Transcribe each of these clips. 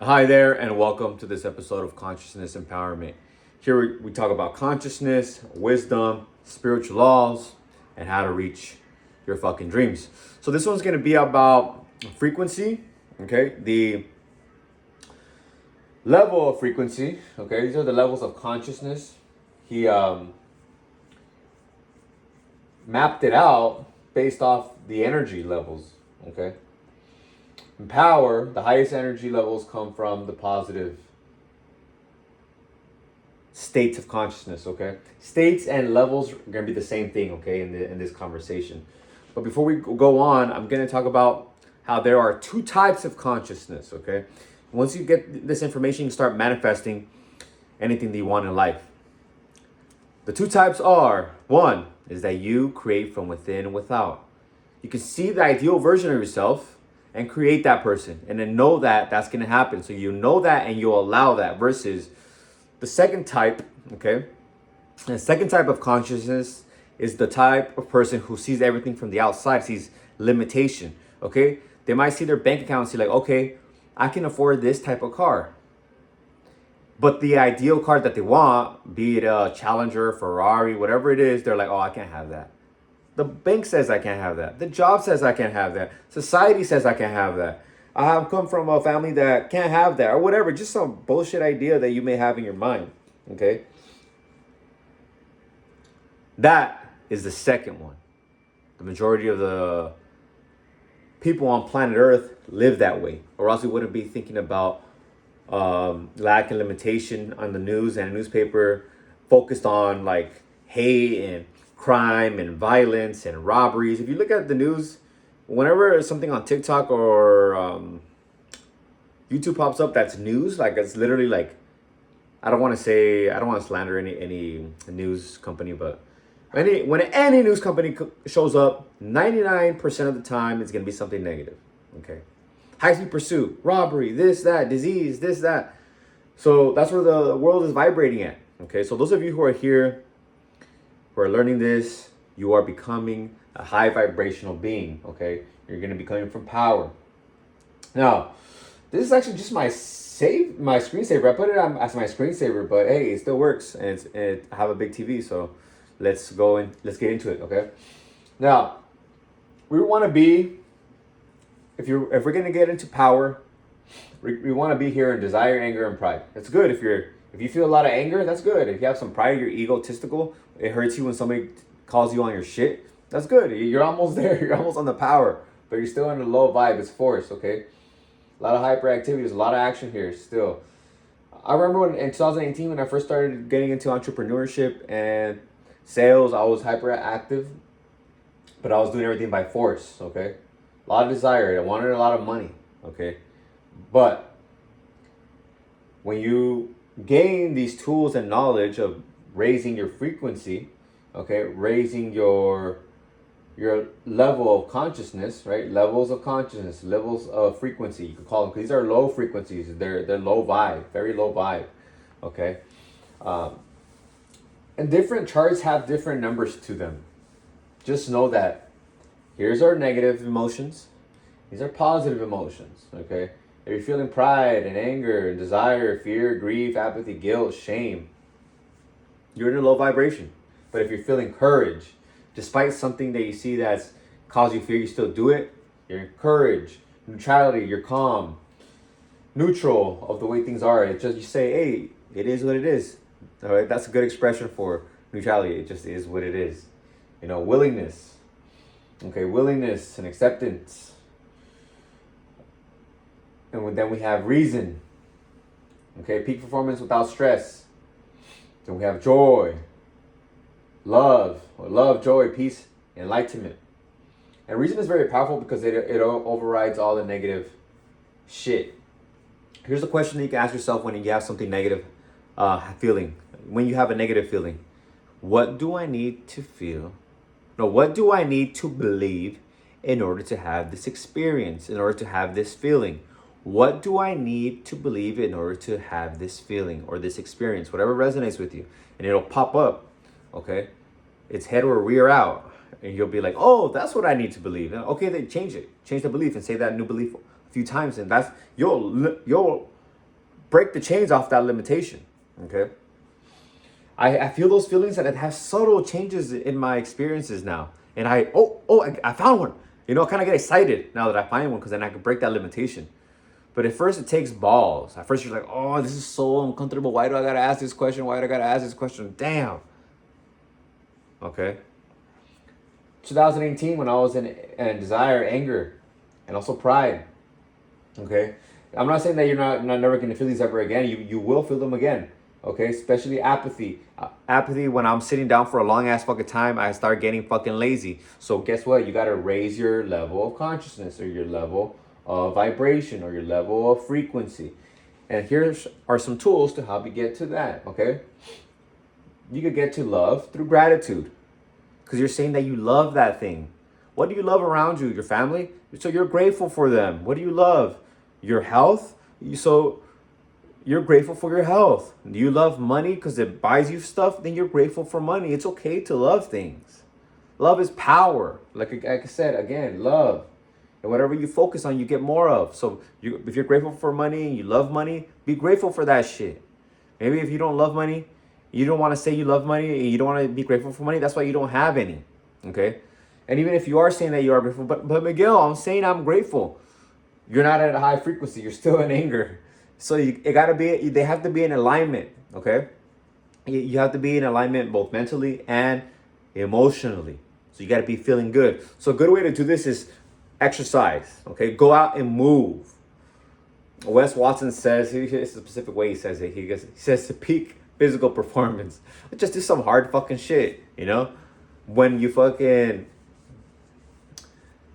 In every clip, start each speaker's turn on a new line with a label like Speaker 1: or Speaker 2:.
Speaker 1: Hi there, and welcome to this episode of Consciousness Empowerment. Here we talk about consciousness, wisdom, spiritual laws, and how to reach your fucking dreams. So this one's gonna be about frequency, okay? The level of frequency, okay? These are the levels of consciousness. He mapped it out based off the energy levels, okay? In power, the highest energy levels come from the positive states of consciousness, okay? States and levels are going to be the same thing, okay, in this conversation. But before we go on, I'm going to talk about how there are two types of consciousness, okay? Once you get this information, you start manifesting anything that you want in life. The two types are, one is that you create from within and without. You can see the ideal version of yourself and create that person, and then know that that's going to happen. So you know that and you'll allow that, versus the second type, okay? And the second type of consciousness is the type of person who sees everything from the outside, sees limitation, okay? They might see their bank account and see like, okay, I can afford this type of car. But the ideal car that they want, be it a Challenger, Ferrari, whatever it is, they're like, oh, I can't have that. The bank says I can't have that. The job says I can't have that. Society says I can't have that. I have come from a family that can't have that, or whatever. Just some bullshit idea that you may have in your mind. Okay? That is the second one. The majority of the people on planet Earth live that way, or else we wouldn't be thinking about lack and limitation on the news and newspaper, focused on like hate and crime and violence and robberies. If you look at the news, whenever something on TikTok or YouTube pops up that's news, like it's literally like, I don't want to slander any news company, but when any news company shows up, 99% of the time it's gonna be something negative. Okay, high speed pursuit, robbery, this, that, disease, this, that. So that's where the world is vibrating at. Okay, so those of you who are here, who are learning this, you are becoming a high vibrational being. Okay, you're gonna be coming from power. Now, this is actually just my screensaver. I put it on as my screensaver, but hey, it still works, and I have a big TV, so let's get into it. Okay, now we want to be, if we're gonna get into power, we want to be here in desire, anger, and pride. That's good. If you feel a lot of anger, that's good. If you have some pride, you're egotistical. It hurts you when somebody calls you on your shit. That's good. You're almost there. You're almost on the power, but you're still in the low vibe. It's forced. Okay, a lot of hyperactivity. There's a lot of action here still. I remember in 2018 when I first started getting into entrepreneurship and sales, I was hyperactive, but I was doing everything by force. Okay, a lot of desire. I wanted a lot of money. Okay, but when you gain these tools and knowledge of raising your frequency, okay, raising your level of consciousness, right? Levels of consciousness, levels of frequency, you can call them, because these are low frequencies. They're low vibe, very low vibe, okay? And different charts have different numbers to them. Just know that here's our negative emotions. These are positive emotions, okay? If you're feeling pride and anger and desire, fear, grief, apathy, guilt, shame, you're in a low vibration. But if you're feeling courage, despite something that you see that's caused you fear, you still do it, you're in courage. Neutrality, you're calm. Neutral of the way things are. It's just, you say, hey, it is what it is. All right, that's a good expression for neutrality. It just is what it is. You know, willingness. Okay, willingness and acceptance. And then we have reason. Okay, peak performance without stress. Then we have joy, love, joy, peace, enlightenment. And reason is very powerful because it overrides all the negative shit. Here's a question that you can ask yourself when you have something negative feeling. When you have a negative feeling, what do I need to feel? No, what do I need to believe in order to have this experience, in order to have this feeling? What do I need to believe in order to have this feeling or this experience, whatever resonates with you? And it'll pop up, okay? It's head or rear out. And you'll be like, oh, that's what I need to believe. And okay, then change it. Change the belief and say that new belief a few times. And that's, you'll break the chains off that limitation. Okay. I feel those feelings and it has subtle changes in my experiences now. And I found one. You know, I kind of get excited now that I find one because then I can break that limitation. But at first it takes balls. At first you're like, oh, this is so uncomfortable. Why do I gotta ask this question? Why do I gotta ask this question? Damn. Okay. 2018 when I was in desire, anger, and also pride. Okay. I'm not saying that you're not never gonna feel these ever again. You will feel them again. Okay, especially apathy. Apathy, when I'm sitting down for a long ass fucking time, I start getting fucking lazy. So guess what? You gotta raise your level of consciousness or your level of vibration or your level of frequency. And here are some tools to help you get to that, okay? You could get to love through gratitude. Because you're saying that you love that thing. What do you love around you? Your family? So you're grateful for them. What do you love? Your health? So you're grateful for your health. Do you love money because it buys you stuff? Then you're grateful for money. It's okay to love things. Love is power. Like I said, again, love. And whatever you focus on, you get more of. So if you're grateful for money and you love money, be grateful for that shit. Maybe if you don't love money, you don't want to say you love money and you don't want to be grateful for money, that's why you don't have any. Okay? And even if you are saying that you are grateful, but Miguel, I'm saying I'm grateful. You're not at a high frequency. You're still in anger. So they have to be in alignment, okay? You have to be in alignment both mentally and emotionally. So you got to be feeling good. So a good way to do this is exercise, okay? Go out and move. Wes Watson says, it's a specific way he says it. He says to peak physical performance, just do some hard fucking shit, you know? When you fucking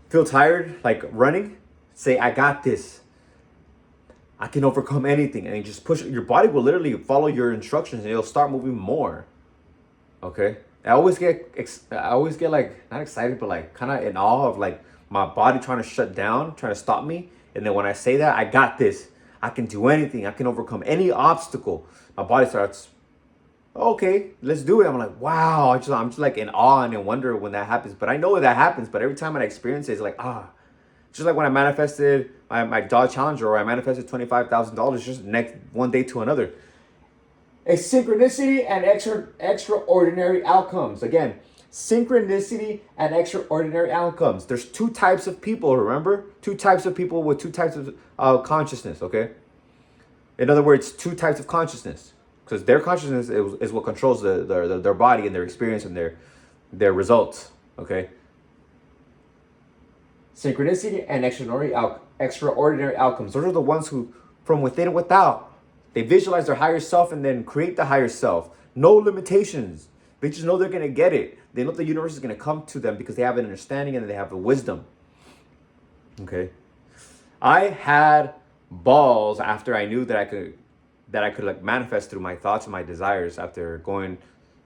Speaker 1: feel tired, like running, say, I got this. I can overcome anything, and you just push. Your body will literally follow your instructions, and it'll start moving more. Okay, I always get like not excited, but like kind of in awe of like my body trying to shut down, trying to stop me. And then when I say that, I got this. I can do anything. I can overcome any obstacle. My body starts. Okay, let's do it. I'm like, wow. I'm just like in awe and in wonder when that happens. But I know that happens. But every time I experience it, it's like just like when I manifested my Dodge Challenger, or I manifested $25,000 just next one day to another. A synchronicity and extraordinary outcomes. Again, synchronicity and extraordinary outcomes. There's two types of people, remember? Two types of people with two types of consciousness, okay? In other words, two types of consciousness. Because their consciousness is what controls their body and their experience and their results, okay? Synchronicity and extraordinary outcomes. Those are the ones who, from within and without, they visualize their higher self and then create the higher self. No limitations. They just know they're going to get it. They know the universe is going to come to them because they have an understanding and they have the wisdom. Okay. I had balls after I knew that I could like manifest through my thoughts and my desires after going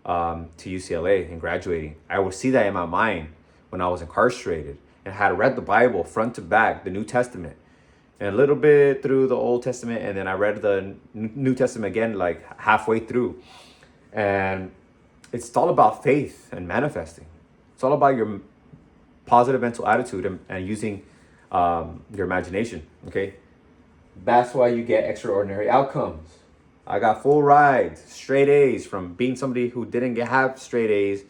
Speaker 1: to UCLA and graduating. I would see that in my mind when I was incarcerated. And had read the Bible front to back, the New Testament, and a little bit through the Old Testament, and then I read the New Testament again, like halfway through. And it's all about faith and manifesting. It's all about your positive mental attitude and using your imagination, okay? That's why you get extraordinary outcomes. I got full rides, straight A's from being somebody who didn't have straight A's.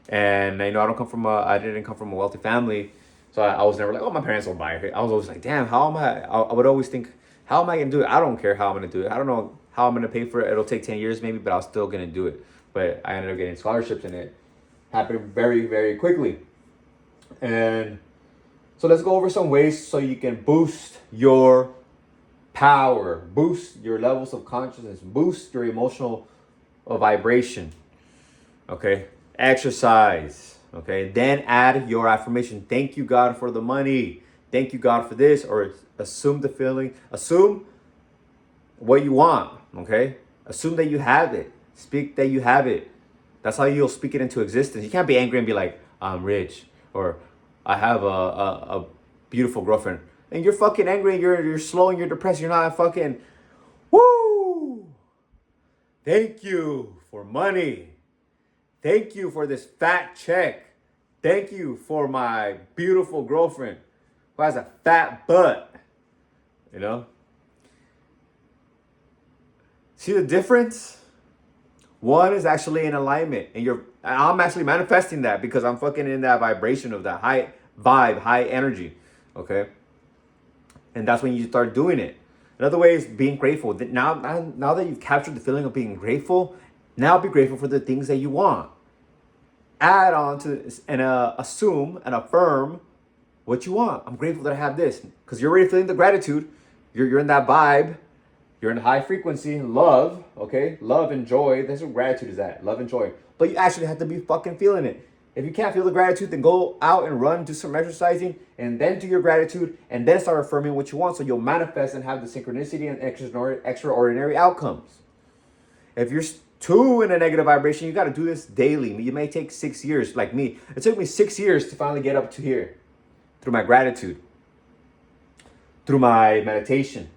Speaker 1: And I didn't come from a wealthy family. So I was never like, oh, my parents will buy it. I was always like, damn, how am I would always think, how am I going to do it? I don't care how I'm going to do it. I don't know how I'm going to pay for it. It'll take 10 years maybe, but I'm still going to do it. But I ended up getting scholarships and it happened very, very quickly. And so let's go over some ways so you can boost your power, boost your levels of consciousness, boost your emotional vibration. Okay. Exercise. Okay, then add your affirmation. Thank you, God, for the money. Thank you, God, for this. Or assume the feeling. Assume what you want. Okay, assume that you have it. Speak that you have it. That's how you'll speak it into existence. You can't be angry and be like, I'm rich, or I have a beautiful girlfriend. And you're fucking angry. And you're slow and you're depressed. You're not fucking. Woo! Thank you for money. Thank you for this fat check. Thank you for my beautiful girlfriend who has a fat butt. You know? See the difference? One is actually in alignment, and I'm actually manifesting that because I'm fucking in that vibration of that high vibe, high energy. Okay. And that's when you start doing it. Another way is being grateful. Now that you've captured the feeling of being grateful, now be grateful for the things that you want. Add on to this and assume and affirm what you want. I'm grateful that I have this because you're already feeling the gratitude. You're in that vibe. You're in high frequency, love, okay? Love and joy. That's what gratitude is at. Love and joy. But you actually have to be fucking feeling it. If you can't feel the gratitude, then go out and run, do some exercising, and then do your gratitude, and then start affirming what you want so you'll manifest and have the synchronicity and extraordinary outcomes. If you're too in a negative vibration, you got to do this daily. You may take 6 years, like me. It took me 6 years to finally get up to here through my gratitude, through my meditation,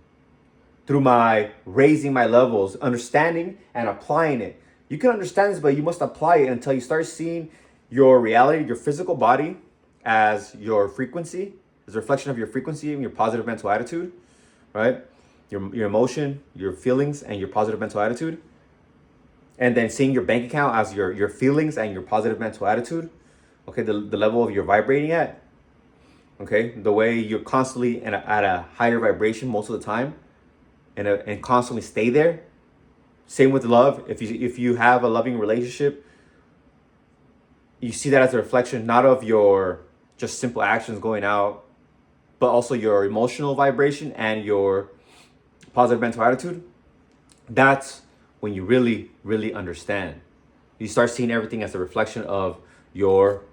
Speaker 1: through my raising my levels, understanding and applying it. You can understand this, but you must apply it until you start seeing your reality, your physical body as your frequency, as a reflection of your frequency and your positive mental attitude, right? Your emotion, your feelings, and your positive mental attitude. And then seeing your bank account as your feelings and your positive mental attitude. Okay, the level of you're vibrating at. Okay, the way you're constantly at a higher vibration most of the time. And constantly stay there. Same with love. If you have a loving relationship, you see that as a reflection not of your just simple actions going out, but also your emotional vibration and your positive mental attitude. That's when you really, really understand. You start seeing everything as a reflection of your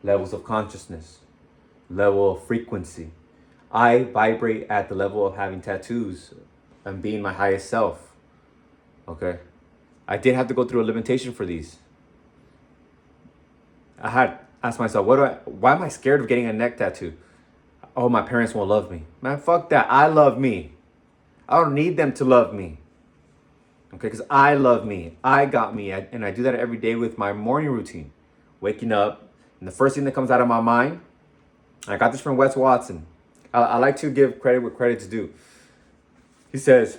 Speaker 1: levels of consciousness, level of frequency. I vibrate at the level of having tattoos and being my highest self. Okay. I did have to go through a limitation for these. I had asked myself, why am I scared of getting a neck tattoo? Oh, my parents won't love me. Man, fuck that. I love me. I don't need them to love me. Okay, because I love me. I got me. And I do that every day with my morning routine. Waking up, and the first thing that comes out of my mind, I got this from Wes Watson. I like to give credit where credit's due. He says,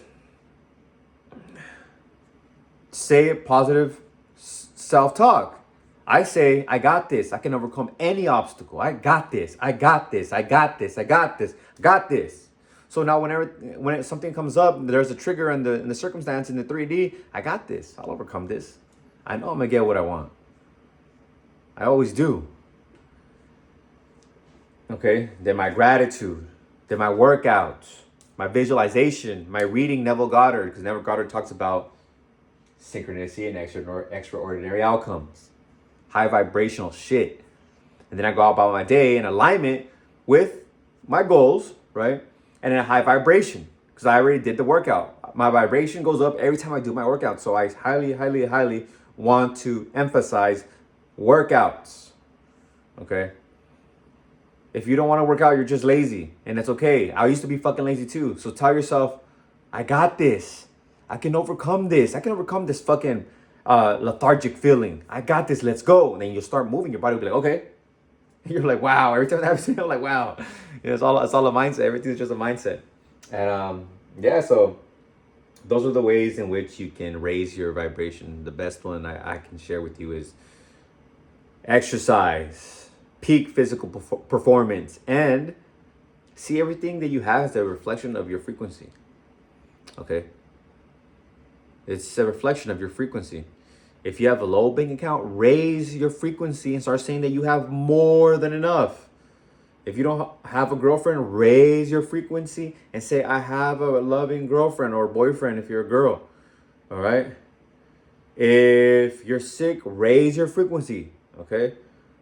Speaker 1: say positive self-talk. I say, I got this. I can overcome any obstacle. I got this. I got this. I got this. I got this. I got this. So now when something comes up, there's a trigger in the circumstance in the 3D. I got this. I'll overcome this. I know I'm gonna get what I want. I always do. Okay. Then my gratitude. Then my workouts. My visualization. My reading Neville Goddard, because Neville Goddard talks about synchronicity and extraordinary outcomes. High vibrational shit. And then I go out about my day in alignment with my goals, right? And in a high vibration, because I already did the workout. My vibration goes up every time I do my workout. So I highly, highly, highly want to emphasize workouts. Okay? If you don't want to work out, you're just lazy. And that's okay. I used to be fucking lazy too. So tell yourself, I got this. I can overcome this. I can overcome this fucking lethargic feeling. I got this. Let's go. And then you start moving. Your body will be like, okay. And you're like, wow. Every time that happens, you're like, wow. It's all a mindset. Everything's just a mindset. And yeah, so those are the ways in which you can raise your vibration. The best one I can share with you is exercise, peak physical performance, and see everything that you have as a reflection of your frequency. Okay? It's a reflection of your frequency. If you have a low bank account, raise your frequency and start saying that you have more than enough. If you don't have a girlfriend, raise your frequency and say, I have a loving girlfriend or boyfriend if you're a girl. All right? If you're sick, raise your frequency. Okay?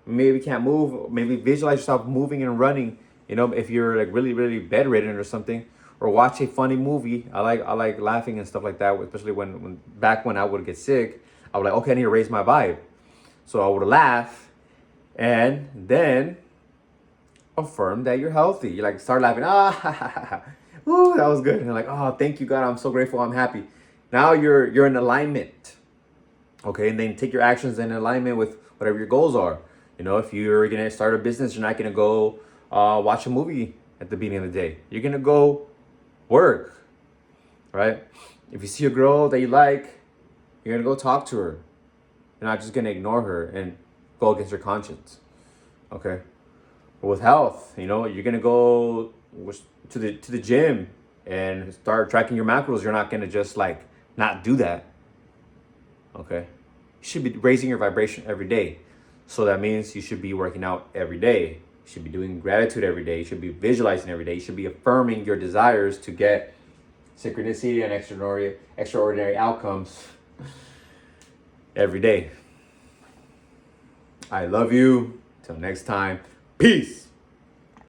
Speaker 1: Maybe you can't move. Maybe visualize yourself moving and running. You know, if you're like really, really bedridden or something. Or watch a funny movie. I like laughing and stuff like that, especially when I would get sick. I would like, okay, I need to raise my vibe. So I would laugh and then affirm that you're healthy. You like start laughing. Ooh, that was good. And you're like, oh, thank you, God. I'm so grateful. I'm happy. Now you're in alignment. Okay, and then take your actions in alignment with whatever your goals are. You know, if you're gonna start a business, you're not gonna go watch a movie at the beginning of the day. You're gonna go work, right? If you see a girl that you like, you're going to go talk to her. You're not just going to ignore her and go against your conscience. Okay? But with health, you're going to go to the gym and start tracking your macros. You're not going to just like not do that. Okay? You should be raising your vibration every day. So that means you should be working out every day. You should be doing gratitude every day. You should be visualizing every day. You should be affirming your desires to get synchronicity and extraordinary outcomes every day. I love you. Till next time. Peace.